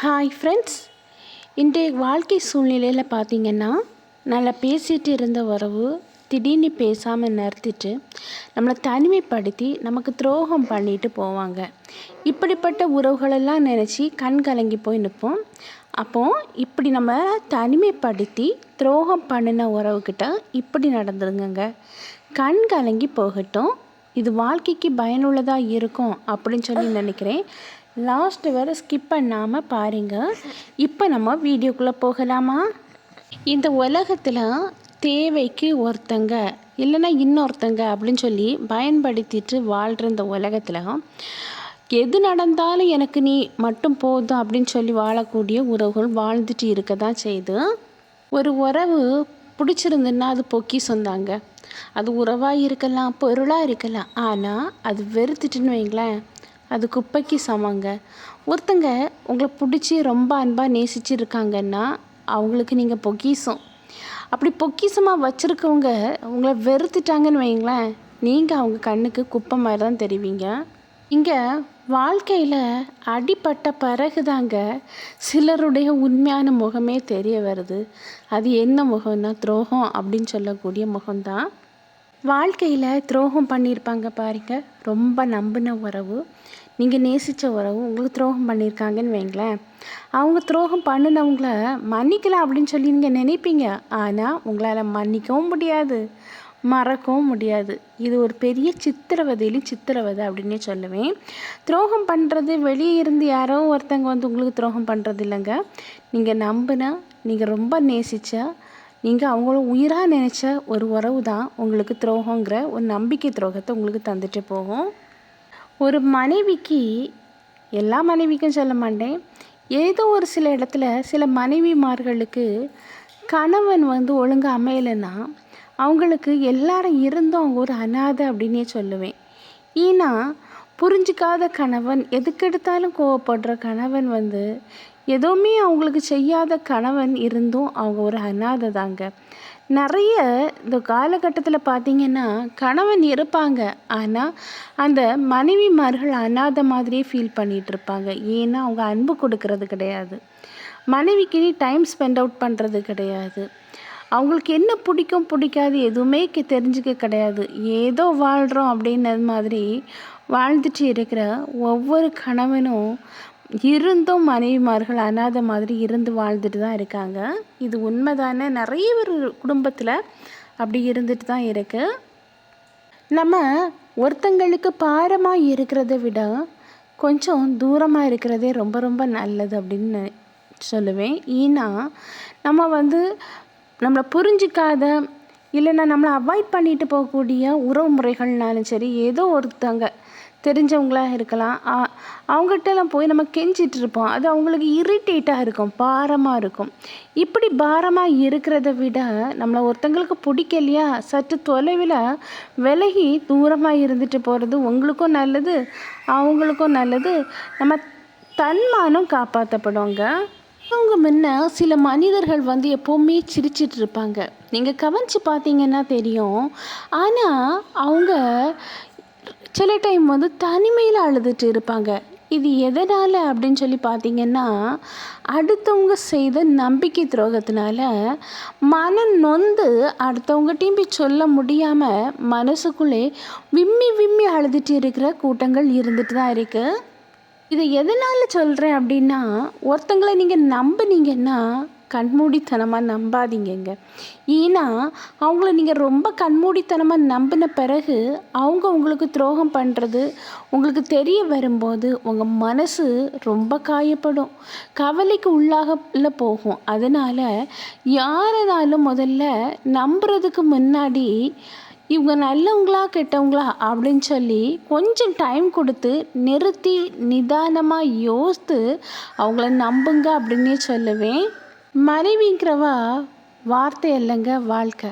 Hi friends, இன்றைய வாழ்க்கை சூழ்நிலையில் பார்த்திங்கன்னா நல்லா பேசிகிட்டு இருந்த உறவு திடீர்னு பேசாமல் நிறுத்திட்டு நம்மளை தனிமைப்படுத்தி நமக்கு துரோகம் பண்ணிட்டு போவாங்க. இப்படிப்பட்ட உறவுகளெல்லாம் நினச்சி கண் கலங்கி போய் நிற்போம். அப்போது இப்படி நம்ம தனிமைப்படுத்தி துரோகம் பண்ணின உறவுக்கிட்ட இப்படி நடந்துருங்க. கண் கலங்கி போகட்டும், இது வாழ்க்கைக்கு பயனுள்ளதாக இருக்கும் அப்படின்னு சொல்லி நினைக்கிறேன். லாஸ்ட் வரை ஸ்கிப் பண்ணாமல் பாருங்கள். இப்போ நம்ம வீடியோக்குள்ளே போகலாமா? இந்த உலகத்தில் தேவைக்கு ஒருத்தங்க இல்லைன்னா இன்னொருத்தங்க அப்படின்னு சொல்லி பயன்படுத்திட்டு வாழ்கிற இந்த உலகத்தில் எது நடந்தாலும் எனக்கு நீ மட்டும் போதும் அப்படின்னு சொல்லி வாழக்கூடிய உறவுகள் வாழ்ந்துட்டு இருக்க தான் செய்யுது. ஒரு உறவு பிடிச்சிருந்துன்னா அது பொக்கிஷம் தாங்க. அது உறவாக இருக்கலாம், பொருளாக இருக்கலாம். ஆனால் அது வெறுத்துட்டுன்னு வைங்களேன், அது குப்பைக்கு சமங்க. ஒருத்தங்க உங்களை பிடிச்சி ரொம்ப அன்பாக நேசிச்சு இருக்காங்கன்னா அவங்களுக்கு நீங்கள் பொக்கிஷம். அப்படி பொக்கிஷமாக வச்சுருக்கவங்க உங்களை வெறுத்துட்டாங்கன்னு வைங்களேன், நீங்கள் அவங்க கண்ணுக்கு குப்பை மாதிரி தான் தெரிவிங்க. இங்கே வாழ்க்கையில் அடிப்பட்ட பிறகு தாங்க சிலருடைய உண்மையான முகமே தெரிய வருது. அது என்ன முகம்னா துரோகம் அப்படின்னு சொல்லக்கூடிய முகம்தான். வாழ்க்கையில் துரோகம் பண்ணியிருப்பாங்க பாருங்க. ரொம்ப நம்பின உறவு, நீங்கள் நேசித்த உறவு உங்களுக்கு துரோகம் பண்ணியிருக்காங்கன்னு வைங்களேன். அவங்க துரோகம் பண்ணினவங்கள மன்னிக்கலாம் அப்படின்னு சொல்லி நீங்கள் நினைப்பீங்க. ஆனால் உங்களால் மன்னிக்கவும் முடியாது, மறக்கவும் முடியாது. இது ஒரு பெரிய சித்திரவதை அப்படின்னே சொல்லுவேன். துரோகம் பண்ணுறது வெளியே இருந்து யாரோ ஒருத்தங்க வந்து உங்களுக்கு துரோகம் பண்ணுறது இல்லைங்க. நீங்கள் நம்பினா, நீங்கள் ரொம்ப நேசித்தா, நீங்கள் அவங்கள உயிராக நினச்ச ஒரு உறவு தான் உங்களுக்கு துரோகங்கிற ஒரு நம்பிக்கை துரோகத்தை உங்களுக்கு தந்துட்டு போகும். ஒரு மனைவிக்கு, எல்லா மனைவிக்கும் சொல்ல மாட்டேன், ஏதோ ஒரு சில இடத்துல சில மனைவிமார்களுக்கு கணவன் வந்து ஒழுங்காக அமையலைன்னா அவங்களுக்கு எல்லாரும் இருந்தும் அவங்க ஒரு அனாதை அப்படின்னே சொல்லுவேன். ஏன்னா புரிஞ்சிக்காத கணவன், எதுக்கெடுத்தாலும் கோவப்படுற கணவன் வந்து எதுவுமே அவங்களுக்கு செய்யாத கணவன் இருந்தும் அவங்க ஒரு அனாதை தாங்க. நிறைய இந்த காலகட்டத்தில் பார்த்திங்கன்னா கணவன் இருப்பாங்க, ஆனால் அந்த மனைவிமார்கள் அனாதை மாதிரியே ஃபீல் பண்ணிகிட்டு இருப்பாங்க. ஏன்னா அவங்க அன்பு கொடுக்கறது கிடையாது, மனைவிக்கு டைம் ஸ்பெண்ட் அவுட் பண்ணுறது கிடையாது, அவங்களுக்கு என்ன பிடிக்கும் பிடிக்காது எதுவுமே தெரிஞ்சுக்க கிடையாது. ஏதோ வாழ்கிறோம் அப்படின்றது மாதிரி வாழ்ந்துட்டு இருக்கிற ஒவ்வொரு கணவனும் இருந்தும் மனைவிமார்கள் அனாதை மாதிரி இருந்து வாழ்ந்துட்டு தான் இருக்காங்க. இது உண்மைதானே? நிறைய ஒரு குடும்பத்தில் அப்படி இருந்துட்டு தான் இருக்குது. நம்ம ஒருத்தங்களுக்கு பாரமாக இருக்கிறத விட கொஞ்சம் தூரமாக இருக்கிறதே ரொம்ப ரொம்ப நல்லது அப்படின்னு சொல்லுவேன். ஏன்னா நம்ம வந்து நம்மளை புரிஞ்சிக்காத இல்லைன்னா நம்மளை அவாய்ட் பண்ணிட்டு போகக்கூடிய உறவு முறைகள்னாலும் சரி, ஏதோ ஒருத்தங்க தெரிஞ்சவங்களாக இருக்கலாம், அவங்ககிட்டலாம் போய் நம்ம கெஞ்சிட்டு இருப்போம். அது அவங்களுக்கு இரிட்டேட்டாக இருக்கும், பாரமாக இருக்கும். இப்படி பாரமாக இருக்கிறத விட நம்மளை ஒருத்தங்களுக்கு பிடிக்கலையா, சற்று தொலைவில் விலகி தூரமாக இருந்துட்டு போகிறது உங்களுக்கும் நல்லது, அவங்களுக்கும் நல்லது. நம்ம தன்மானம் காப்பாற்றப்படுவாங்க. அவங்க முன்ன சில மனிதர்கள் வந்து எப்போவுமே சிரிச்சிட்டு இருப்பாங்க, நீங்கள் கவனித்து பார்த்தீங்கன்னா தெரியும். ஆனால் அவங்க சில டைம் வந்து தனிமையில் அழுதுட்டு இருப்பாங்க. இது எதனால் அப்படின்னு சொல்லி பார்த்தீங்கன்னா, அடுத்தவங்க செய்த நம்பிக்கை துரோகத்தினால மனம் நொந்து அடுத்தவங்ககிட்டையும் போய் சொல்ல முடியாமல் மனசுக்குள்ளே விம்மி விம்மி அழுதுட்டு இருக்கிற கூட்டங்கள் இருந்துட்டு தான் இருக்குது. இதை எதனால் சொல்கிறேன் அப்படின்னா, ஒருத்தங்களை நீங்கள் நம்பினீங்கன்னா கண்மூடித்தனமாக நம்பாதீங்க. ஏன்னா அவங்கள நீங்கள் ரொம்ப கண்மூடித்தனமாக நம்பின பிறகு அவங்க உங்களுக்கு துரோகம் பண்ணுறது உங்களுக்கு தெரிய வரும்போது உங்கள் மனசு ரொம்ப காயப்படும், கவலைக்கு உள்ளாக போகும். அதனால் யாராலும் முதல்ல நம்புறதுக்கு முன்னாடி இவங்க நல்லவங்களா கெட்டவங்களா அப்படின்னு சொல்லி கொஞ்சம் டைம் கொடுத்து நிறுத்தி நிதானமாக யோசித்து அவங்கள நம்புங்க அப்படின்னே சொல்லுவேன். மனைவிங்கிறவா வார்த்தை இல்லைங்க, வாழ்க்கை.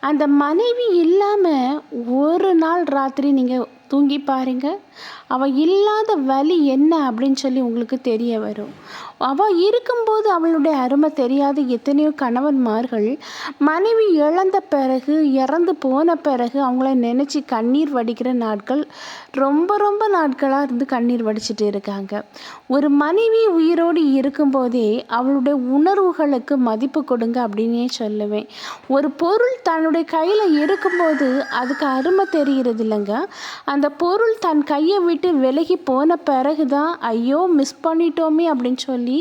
அந்த மனைவி இல்லாமல் ஒரு நாள் ராத்திரி நீங்கள் தூங்கி பாருங்க. அவள் இல்லாத வலி என்ன அப்படின்னு சொல்லி உங்களுக்கு தெரிய வரும். அவள் இருக்கும்போது அவளுடைய அருமை தெரியாத எத்தனையோ கணவன்மார்கள் மனைவி இழந்த பிறகு, இறந்து போன பிறகு அவங்கள நினச்சி கண்ணீர் வடிக்கிற நாட்கள் ரொம்ப ரொம்ப நாட்களாக இருந்து கண்ணீர் வடிச்சிட்டு இருக்காங்க. ஒரு மனைவி உயிரோடு இருக்கும்போதே அவளுடைய உணர்வுகளுக்கு மதிப்பு கொடுங்க அப்படின்னே சொல்லுவேன். ஒரு பொருள் தன்னுடைய கையில் இருக்கும்போது அதுக்கு அருமை தெரிகிறது இல்லைங்க. அந்த பொருள் தன் கையை விட்டு விலகி போன பிறகு தான் ஐயோ மிஸ் பண்ணிட்டோமே அப்படின்னு சொல்லி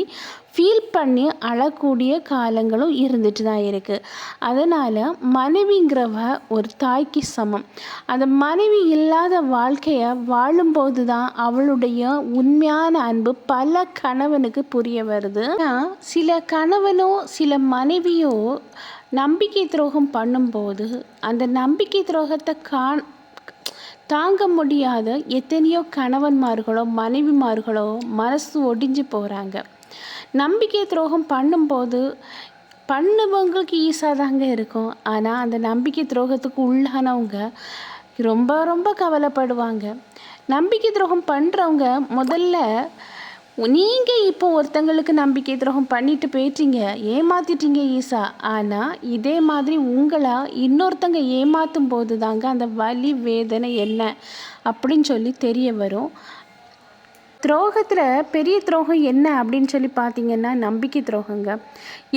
ஃபீல் பண்ணி அழக்கூடிய காலங்களும் இருந்துட்டு தான் இருக்குது. அதனால் மனைவிங்கிறவ ஒரு தாய்க்கு சமம். அந்த மனைவி இல்லாத வாழ்க்கையை வாழும்போது தான் அவளுடைய உண்மையான அன்பு பல கணவனுக்கு புரிய வருது. சில கணவனோ சில மனைவியோ நம்பிக்கை துரோகம் பண்ணும்போது அந்த நம்பிக்கை துரோகத்தை தாங்க முடியாத எத்தனையோ கணவன்மார்களோ மனைவிமார்களோ மனசு ஒடிஞ்சு போகிறாங்க. நம்பிக்கை துரோகம் பண்ணும்போது பண்ணுவங்களுக்கு ஈஸியாக தாங்க இருக்கும். ஆனால் அந்த நம்பிக்கை துரோகத்துக்கு உள்ளானவங்க ரொம்ப ரொம்ப கவலைப்படுவாங்க. நம்பிக்கை துரோகம் பண்ணுறவங்க முதல்ல நீங்கள் இப்போ ஒருத்தங்களுக்கு நம்பிக்கை துரோகம் பண்ணிட்டு போயிட்டீங்க, ஏமாற்றிட்டீங்க ஈஸா. ஆனால் இதே மாதிரி உங்களை இன்னொருத்தங்க ஏமாற்றும் போது தாங்க அந்த வலி வேதனை என்ன அப்படின்னு சொல்லி தெரிய வரும். துரோகத்தில் பெரிய துரோகம் என்ன அப்படின்னு சொல்லி பார்த்தீங்கன்னா நம்பிக்கை துரோகங்க.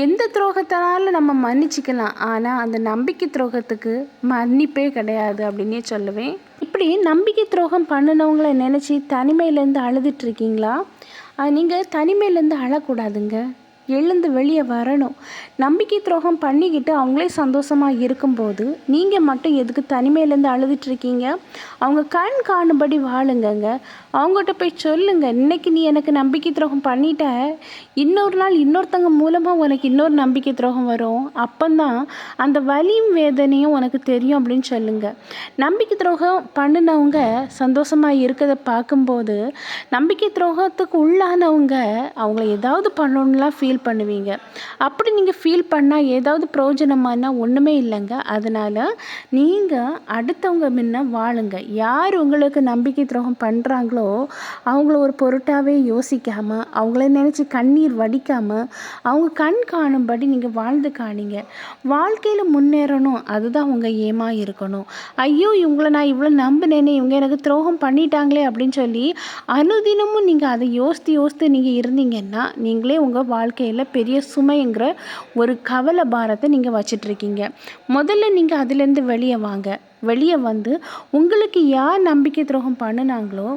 எந்த துரோகத்தினாலும் நம்ம மன்னிச்சிக்கலாம், ஆனால் அந்த நம்பிக்கை துரோகத்துக்கு மன்னிப்பே கிடையாது அப்படின்னே சொல்லுவேன். இப்படி நம்பிக்கை துரோகம் பண்ணினவங்களை நினச்சி தனிமையிலேருந்து அழுதுட்ருக்கீங்களா? நீங்கள் தனிமையிலேருந்து அழக்கூடாதுங்க, எழுந்து வெளியே வரணும். நம்பிக்கை துரோகம் பண்ணிக்கிட்டு அவங்களே சந்தோஷமாக இருக்கும்போது நீங்கள் மட்டும் எதுக்கு தனிமையிலேருந்து அழுதுட்ருக்கீங்க? அவங்க கண் காணும்படி வாழுங்கங்க. அவங்ககிட்ட போய் சொல்லுங்க, இன்றைக்கி நீ எனக்கு நம்பிக்கை துரோகம் பண்ணிட்ட, இன்னொரு நாள் இன்னொருத்தங்க மூலமாக உனக்கு இன்னொரு நம்பிக்கை துரோகம் வரும், அப்போந்தான் அந்த வலியும் வேதனையும் உனக்கு தெரியும் அப்படின்னு சொல்லுங்கள். நம்பிக்கை துரோகம் பண்ணினவங்க சந்தோஷமாக இருக்கிறத பார்க்கும்போது நம்பிக்கை துரோகத்துக்கு உள்ளானவங்க அவங்கள ஏதாவது பண்ணணும்லாம் ஃபீல் பண்ணுவீங்க. அப்படி நீங்கள் ஃபீல் பண்ணால் ஏதாவது பிரயோஜனமானா ஒன்றுமே இல்லைங்க. அதனால் நீங்கள் அடுத்தவங்க முன்ன வாழுங்க. யார் உங்களுக்கு நம்பிக்கை துரோகம் பண்ணுறாங்களோ அவங்கள ஒரு பொருட்டாகவே யோசிக்காமல், அவங்கள நினச்சி கண்ணீர் வடிக்காமல், அவங்க கண் காணும்படி நீங்கள் வாழ்ந்து காணிங்க. வாழ்க்கையில் முன்னேறணும், அதுதான் உங்கள் ஏமாக இருக்கணும். ஐயோ இவங்கள நான் இவ்வளோ நம்பினேனே, இவங்க எனக்கு துரோகம் பண்ணிட்டாங்களே அப்படின்னு சொல்லி அனுதினமும் நீங்கள் அதை யோசித்து நீங்கள் இருந்தீங்கன்னா நீங்களே உங்கள் வாழ்க்கையில் பெரிய சுமைங்கிற ஒரு கவலை பாரத்தை நீங்கள் வச்சிட்ருக்கீங்க. முதல்ல நீங்கள் அதிலேருந்து வெளியே வாங்க. வெளியே வந்து உங்களுக்கு யார் நம்பிக்கை துரோகம் பண்ணினாங்களோ,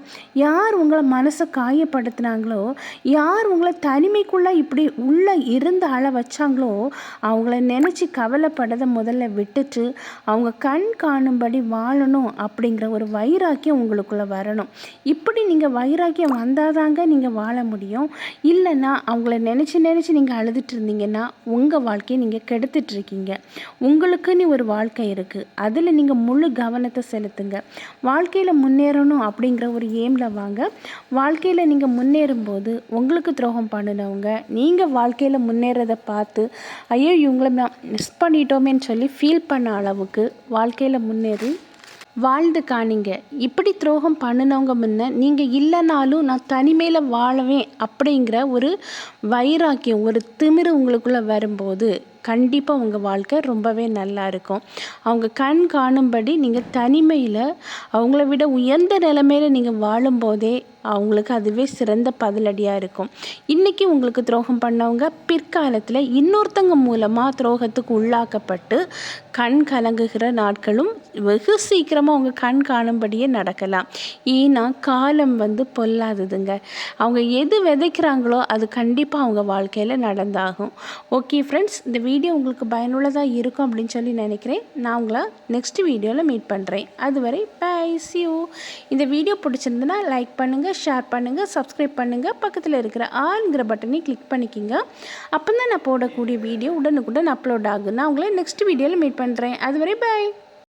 யார் உங்களை மனசை காயப்படுத்தினாங்களோ, யார் உங்களை தனிமைக்குள்ளே இப்படி உள்ளே இருந்து அழ வச்சாங்களோ அவங்கள நினச்சி கவலைப்படதை முதல்ல விட்டுட்டு அவங்க கண் காணும்படி வாழணும் அப்படிங்கிற ஒரு வைராக்கியம் உங்களுக்குள்ளே வரணும். இப்படி நீங்கள் வைராக்கியம் வந்தாதாங்க நீங்கள் வாழ முடியும். இல்லைன்னா அவங்கள நினச்சி நீங்கள் அழுதுட்டு இருந்தீங்கன்னா உங்கள் வாழ்க்கையை நீங்கள் கெடுத்துட்ருக்கீங்க. உங்களுக்குன்னு ஒரு வாழ்க்கை இருக்குது, அதில் நீங்கள் முழு கவனத்தை செலுத்துங்க. வாழ்க்கையில் முன்னேறணும் அப்படிங்கிற ஒரு எய்மில் வாங்க. வாழ்க்கையில் நீங்கள் முன்னேறும்போது உங்களுக்கு துரோகம் பண்ணினவங்க நீங்கள் வாழ்க்கையில் முன்னேறதை பார்த்து ஐயோ இவங்களை நான் மிஸ் பண்ணிட்டோமேன்னு சொல்லி ஃபீல் பண்ண அளவுக்கு வாழ்க்கையில் முன்னேறி வாழ்ந்து காணிங்க. இப்படி துரோகம் பண்ணினவங்க முன்ன நீங்கள் இல்லைனாலும் நான் தனிமையில் வாழவேன் அப்படிங்கிற ஒரு வைராக்கியம், ஒரு திமிரு உங்களுக்குள்ளே வரும்போது கண்டிப்பாக உங்கள் வாழ்க்கை ரொம்பவே நல்லா இருக்கும். அவங்க கண் காணும்படி நீங்கள் தனிமையில் அவங்கள விட உயர்ந்த நிலைமையில் நீங்கள் வாழும்போதே அவங்களுக்கு அதுவே சிறந்த பதிலடியாக இருக்கும். இன்றைக்கி உங்களுக்கு துரோகம் பண்ணவங்க பிற்காலத்தில் இன்னொருத்தங்க மூலமாக துரோகத்துக்கு உள்ளாக்கப்பட்டு கண் கலங்குகிற நாட்களும் வெகு சீக்கிரமாக அவங்க கண் காணும்படியே நடக்கலாம். ஏன்னா காலம் பொல்லாததுங்க. அவங்க எது விதைக்கிறாங்களோ அது கண்டிப்பாக அவங்க வாழ்க்கையில் நடந்தாகும். ஓகே ஃப்ரெண்ட்ஸ், இந்த வீடியோ உங்களுக்கு பயனுள்ளதாக இருக்கும் அப்படின்னு சொல்லி நினைக்கிறேன். நான் உங்களை நெக்ஸ்ட் வீடியோவில் மீட் பண்ணுறேன். அதுவரை பை, see you. இந்த வீடியோ பிடிச்சிருந்துன்னா லைக் பண்ணுங்கள், ஷேர் பண்ணுங்கள், சப்ஸ்கிரைப் பண்ணுங்கள், பக்கத்தில் இருக்கிற ஆல்ங்கிற பட்டனை கிளிக் பண்ணிக்கிங்க. அப்போ தான் நான் போடக்கூடிய வீடியோ உடனுக்குடன் அப்லோட் ஆகும். நான் உங்களை நெக்ஸ்ட் வீடியோவில் மீட் பண்ணுறேன். அதுவரை பை.